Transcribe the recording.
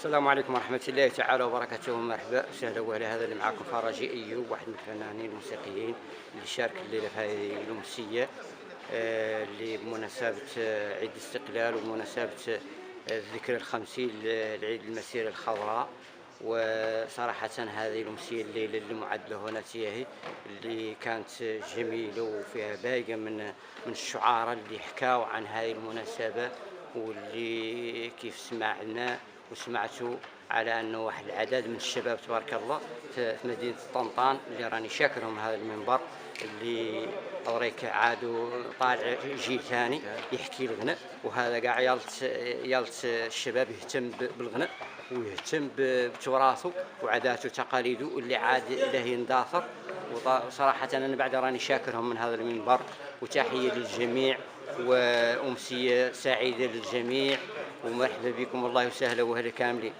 السلام عليكم ورحمة الله تعالى وبركاته. مرحبا وسهلا وهلا. هذا اللي معاكم فرجي أيوب، واحد من الفنانين الموسيقيين اللي شارك الليلة في هذه الأمسية اللي بمناسبة عيد الاستقلال ومناسبة الذكرى الخمسين لعيد المسيرة الخضراء. وصراحة هذه الأمسية الليلة اللي معد هنا تياهي اللي كانت جميلة وفيها باقة من الشعراء اللي حكاوا عن هذه المناسبة، واللي كيف سمعنا وسمعتوا على أنه واحد العدد من الشباب تبارك الله في مدينة طنطان اللي راني شاكرهم هذا المنبر اللي أوريك عادوا طالع جيل ثاني يحكي الغناء. وهذا قاع يالت الشباب يهتم بالغناء ويهتم بتراثه وعاداته وتقاليده اللي عاد له ينداثر. وصراحة أنا بعد راني شاكرهم من هذا المنبر، وتحية للجميع وأمسية سعيدة للجميع ومرحبا بكم والله وسهلا وهلا كاملين.